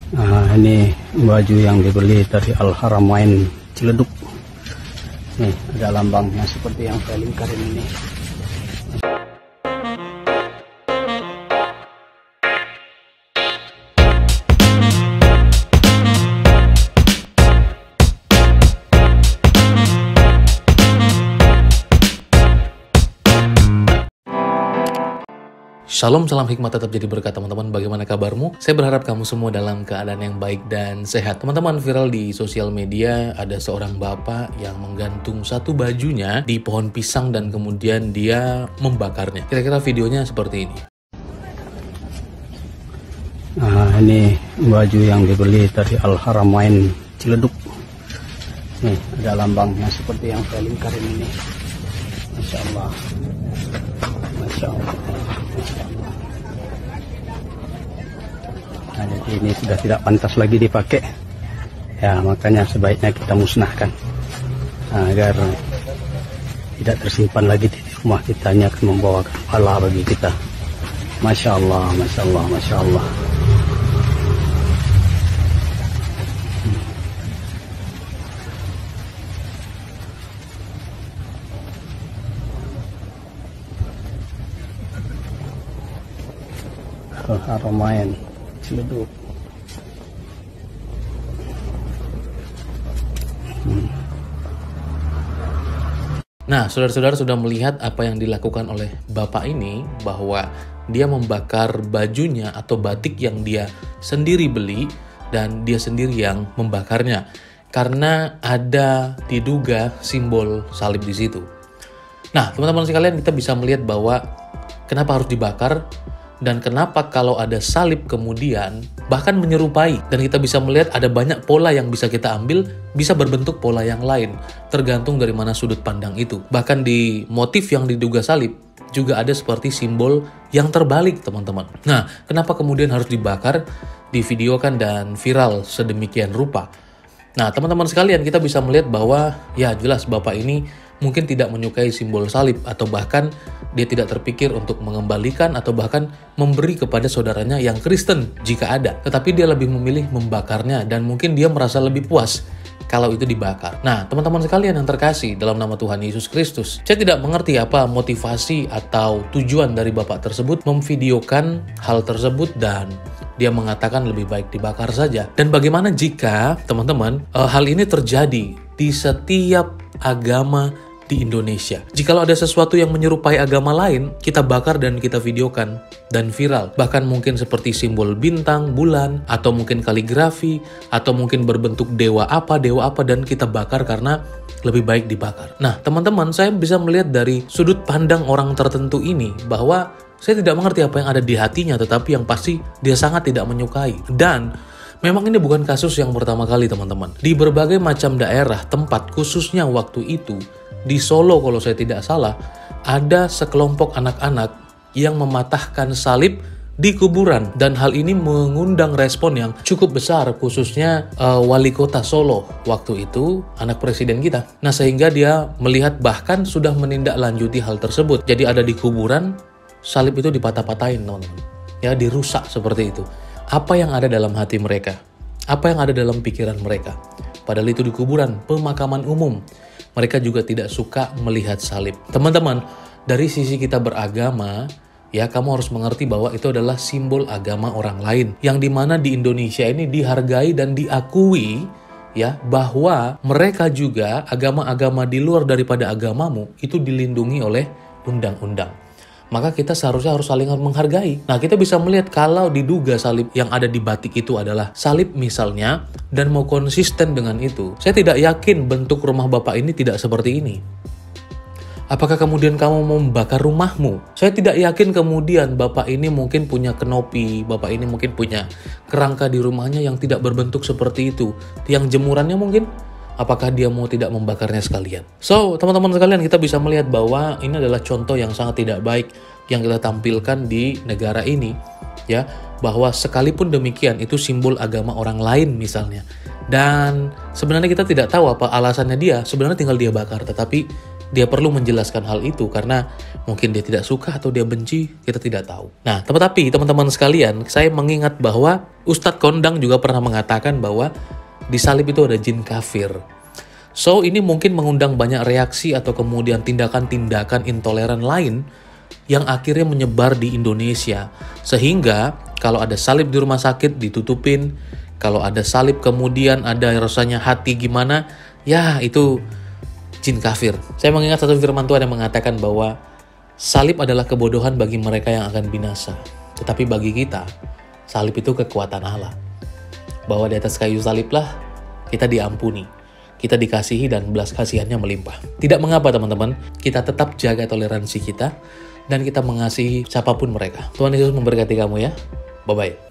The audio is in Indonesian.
Nah, ini baju yang dibeli dari Al Haramain Ciledug. Nih, ada lambangnya seperti yang saya lingkarin ini. Shalom, salam hikmat tetap jadi berkat teman-teman. Bagaimana kabarmu? Saya berharap kamu semua dalam keadaan yang baik dan sehat. Teman-teman, viral di sosial media ada seorang bapak yang menggantung satu bajunya di pohon pisang dan kemudian dia membakarnya. Kira-kira videonya seperti ini. Nah, ini baju yang dibeli dari Al Haramain Ciledug. Nih, ada lambangnya seperti yang saya lingkarin ini. Masya Allah. Masya Allah. Masya Allah. Nah, jadi ini sudah tidak pantas lagi dipakai. Ya, makanya sebaiknya kita musnahkan. Nah, agar tidak tersimpan lagi di rumah kita, ini akan membawakan pahala bagi kita. Masya Allah, Masya Allah, Masya Allah. Al Haramain Ciledug. Nah, saudara-saudara sudah melihat apa yang dilakukan oleh bapak ini, bahwa dia membakar bajunya atau batik yang dia sendiri beli dan dia sendiri yang membakarnya. Karena ada diduga simbol salib di situ. Nah, teman-teman sekalian, kita bisa melihat bahwa kenapa harus dibakar dan kenapa kalau ada salib kemudian bahkan menyerupai, dan kita bisa melihat ada banyak pola yang bisa kita ambil, bisa berbentuk pola yang lain tergantung dari mana sudut pandang itu. Bahkan di motif yang diduga salib juga ada seperti simbol yang terbalik, teman-teman. Nah, kenapa kemudian harus dibakar, divideokan dan viral sedemikian rupa? Nah, teman-teman sekalian, kita bisa melihat bahwa ya jelas bapak ini mungkin tidak menyukai simbol salib, atau bahkan dia tidak terpikir untuk mengembalikan atau bahkan memberi kepada saudaranya yang Kristen jika ada. Tetapi dia lebih memilih membakarnya dan mungkin dia merasa lebih puas kalau itu dibakar. Nah, teman-teman sekalian yang terkasih dalam nama Tuhan Yesus Kristus, saya tidak mengerti apa motivasi atau tujuan dari bapak tersebut memvideokan hal tersebut dan dia mengatakan lebih baik dibakar saja. Dan bagaimana jika, teman-teman, hal ini terjadi di setiap agama di Indonesia? Jikalau ada sesuatu yang menyerupai agama lain, kita bakar dan kita videokan dan viral. Bahkan mungkin seperti simbol bintang, bulan, atau mungkin kaligrafi, atau mungkin berbentuk dewa apa, dan kita bakar karena lebih baik dibakar. Nah, teman-teman, saya bisa melihat dari sudut pandang orang tertentu ini bahwa saya tidak mengerti apa yang ada di hatinya, tetapi yang pasti dia sangat tidak menyukai. Dan memang ini bukan kasus yang pertama kali, teman-teman. Di berbagai macam daerah, tempat, khususnya waktu itu, di Solo kalau saya tidak salah, ada sekelompok anak-anak yang mematahkan salib di kuburan. Dan hal ini mengundang respon yang cukup besar, khususnya wali kota Solo waktu itu, anak presiden kita. Nah, sehingga dia melihat bahkan sudah menindaklanjuti hal tersebut. Jadi ada di kuburan, salib itu dipatah-patahin, teman-teman. Ya, dirusak seperti itu. Apa yang ada dalam hati mereka? Apa yang ada dalam pikiran mereka? Padahal itu di kuburan, pemakaman umum. Mereka juga tidak suka melihat salib. Teman-teman, dari sisi kita beragama, ya kamu harus mengerti bahwa itu adalah simbol agama orang lain. Yang dimana di Indonesia ini dihargai dan diakui, ya, bahwa mereka juga agama-agama di luar daripada agamamu itu dilindungi oleh undang-undang. Maka kita seharusnya harus saling menghargai. Nah, kita bisa melihat kalau diduga salib yang ada di batik itu adalah salib misalnya, dan mau konsisten dengan itu, saya tidak yakin bentuk rumah bapak ini tidak seperti ini. Apakah kemudian kamu mau membakar rumahmu? Saya tidak yakin kemudian bapak ini mungkin punya kenopi, bapak ini mungkin punya kerangka di rumahnya yang tidak berbentuk seperti itu. Tiang jemurannya mungkin, apakah dia mau tidak membakarnya sekalian? So, teman-teman sekalian, kita bisa melihat bahwa ini adalah contoh yang sangat tidak baik yang kita tampilkan di negara ini, ya, bahwa sekalipun demikian itu simbol agama orang lain misalnya. Dan sebenarnya kita tidak tahu apa alasannya dia, sebenarnya tinggal dia bakar, tetapi dia perlu menjelaskan hal itu karena mungkin dia tidak suka atau dia benci, kita tidak tahu. Nah, tetapi teman-teman sekalian, saya mengingat bahwa Ustadz Kondang juga pernah mengatakan bahwa di salib itu ada jin kafir. So, ini mungkin mengundang banyak reaksi atau kemudian tindakan-tindakan intoleran lain yang akhirnya menyebar di Indonesia. Sehingga kalau ada salib di rumah sakit ditutupin, kalau ada salib kemudian ada rasanya hati gimana, ya itu jin kafir. Saya mengingat satu firman Tuhan yang mengatakan bahwa salib adalah kebodohan bagi mereka yang akan binasa. Tetapi bagi kita, salib itu kekuatan Allah. Bahwa di atas kayu saliblah kita diampuni, kita dikasihi dan belas kasihannya melimpah. Tidak mengapa teman-teman, kita tetap jaga toleransi kita dan kita mengasihi siapapun mereka. Tuhan Yesus memberkati kamu ya. Bye-bye.